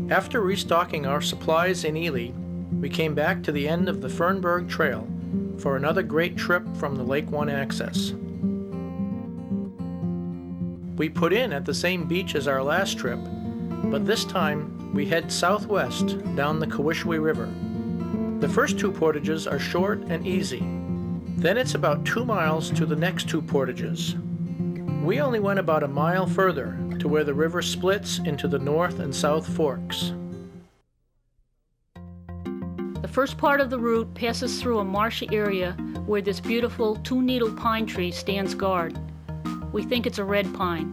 After restocking our supplies in Ely, we came back to the end of the Fernberg Trail for another great trip from the Lake One access. We put in at the same beach as our last trip, but this time we head southwest down the Kawishiwi River. The first two portages are short and easy. Then it's about 2 miles to the next two portages. We only went about a mile further to where the river splits into the north and south forks. The first part of the route passes through a marshy area where this beautiful two-needle pine tree stands guard. We think it's a red pine.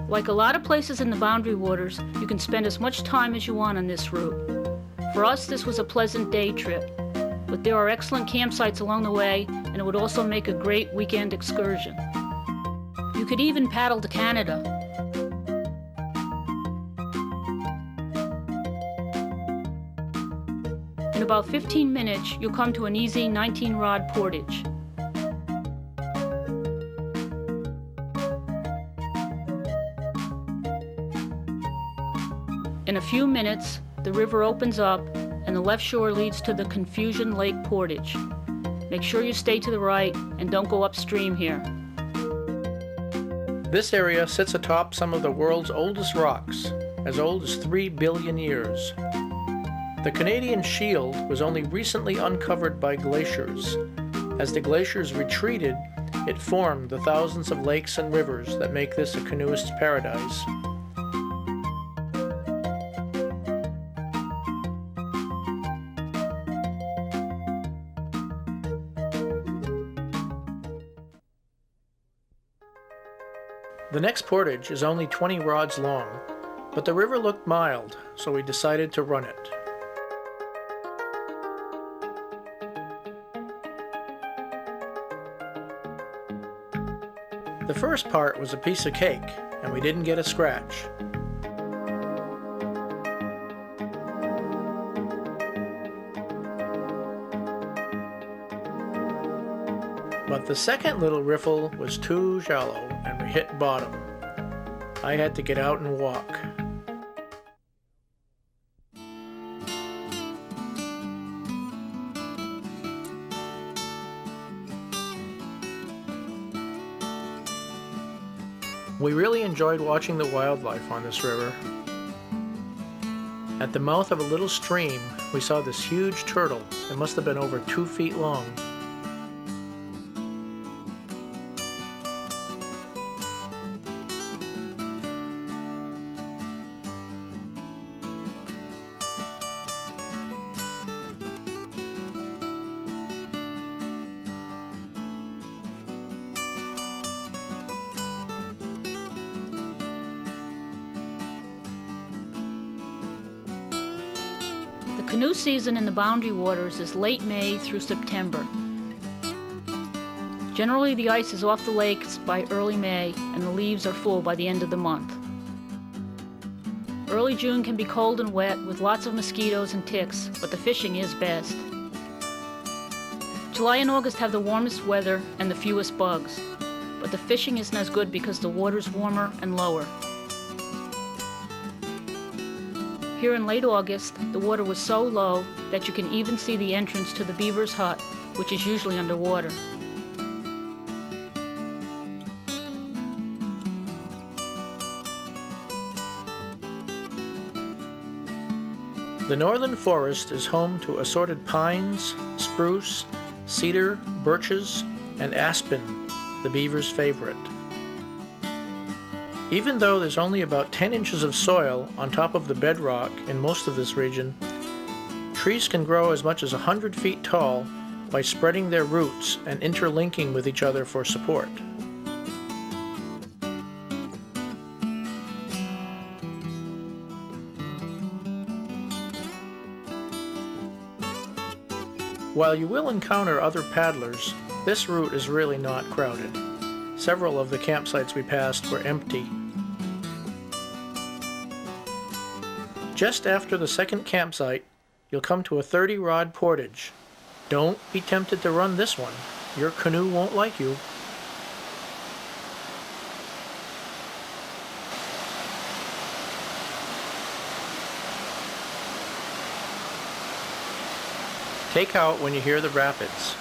Like a lot of places in the Boundary Waters, you can spend as much time as you want on this route. For us, this was a pleasant day trip, but there are excellent campsites along the way, and it would also make a great weekend excursion. You could even paddle to Canada. In about 15 minutes, you'll come to an easy 19-rod portage. In a few minutes, the river opens up and the left shore leads to the Confusion Lake Portage. Make sure you stay to the right and don't go upstream here. This area sits atop some of the world's oldest rocks, as old as 3 billion years. The Canadian Shield was only recently uncovered by glaciers. As the glaciers retreated, it formed the thousands of lakes and rivers that make this a canoeist's paradise. The next portage is only 20 rods long, but the river looked mild, so we decided to run it. The first part was a piece of cake, and we didn't get a scratch. But the second little riffle was too shallow, and we hit bottom. I had to get out and walk. We really enjoyed watching the wildlife on this river. At the mouth of a little stream, we saw this huge turtle. It must have been over 2 feet long. The canoe season in the Boundary Waters is late May through September. Generally, the ice is off the lakes by early May, and the leaves are full by the end of the month. Early June can be cold and wet with lots of mosquitoes and ticks, but the fishing is best. July and August have the warmest weather and the fewest bugs, but the fishing isn't as good because the water's warmer and lower. Here in late August, the water was so low that you can even see the entrance to the beaver's hut, which is usually underwater. The northern forest is home to assorted pines, spruce, cedar, birches, and aspen, the beaver's favorite. Even though there's only about 10 inches of soil on top of the bedrock in most of this region, trees can grow as much as 100 feet tall by spreading their roots and interlinking with each other for support. While you will encounter other paddlers, this route is really not crowded. Several of the campsites we passed were empty. Just after the second campsite, you'll come to a 30-rod portage. Don't be tempted to run this one. Your canoe won't like you. Take out when you hear the rapids.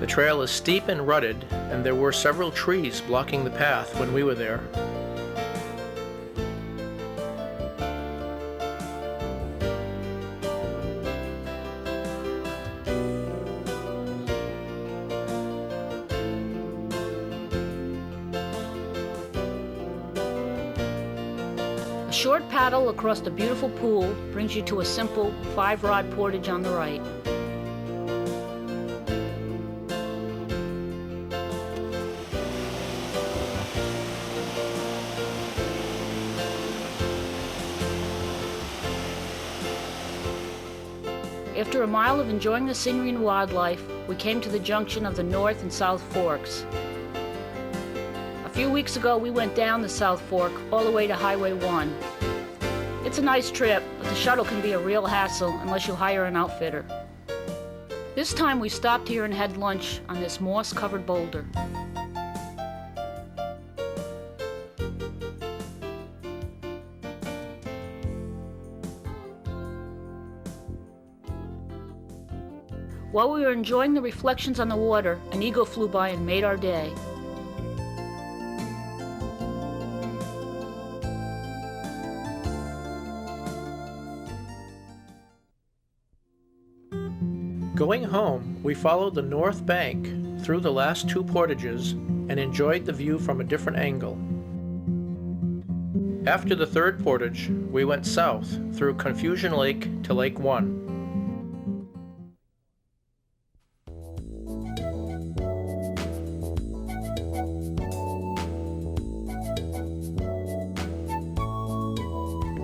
The trail is steep and rutted, and there were several trees blocking the path when we were there. A short paddle across the beautiful pool brings you to a simple 5-rod portage on the right. After a mile of enjoying the scenery and wildlife, we came to the junction of the North and South Forks. A few weeks ago, we went down the South Fork all the way to Highway 1. It's a nice trip, but the shuttle can be a real hassle unless you hire an outfitter. This time we stopped here and had lunch on this moss-covered boulder. While we were enjoying the reflections on the water, an eagle flew by and made our day. Going home, we followed the north bank through the last 2 portages and enjoyed the view from a different angle. After the 3rd portage, we went south through Confusion Lake to Lake 1.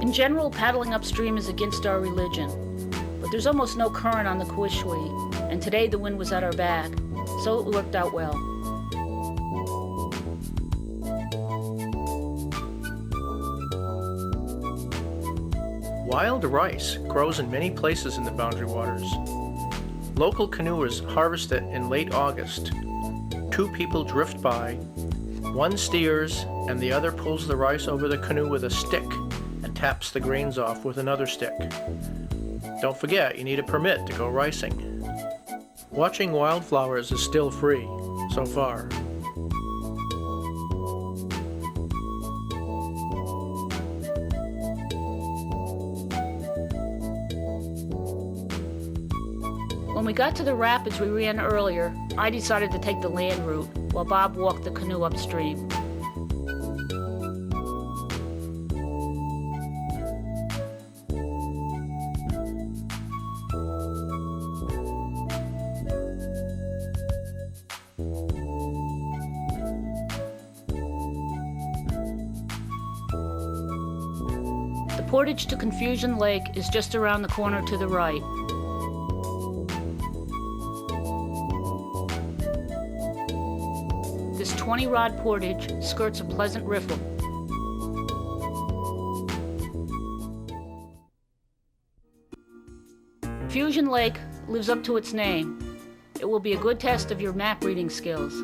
In general, paddling upstream is against our religion, but there's almost no current on the Kawishiwi, and today the wind was at our back, so it worked out well. Wild rice grows in many places in the Boundary Waters. Local canoers harvest it in late August. 2 people drift by, one steers and the other pulls the rice over the canoe with a stick and taps the grains off with another stick. Don't forget, you need a permit to go ricing. Watching wildflowers is still free, so far. When we got to the rapids we ran earlier, I decided to take the land route, while Bob walked the canoe upstream. The portage to Confusion Lake is just around the corner to the right. This 20-rod portage skirts a pleasant riffle. Confusion Lake lives up to its name. It will be a good test of your map reading skills.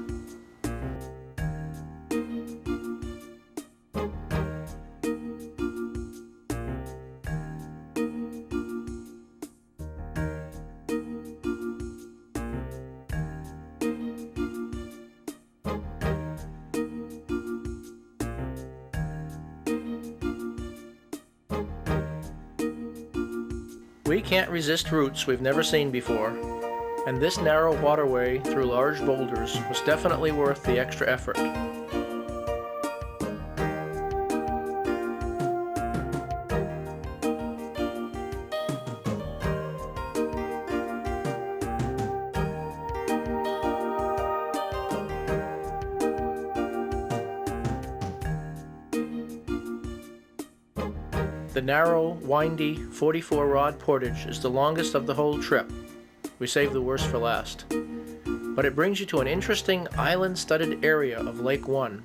We can't resist routes we've never seen before, and this narrow waterway through large boulders was definitely worth the extra effort. The narrow, windy 44-rod portage is the longest of the whole trip. We saved the worst for last. But it brings you to an interesting island-studded area of Lake 1,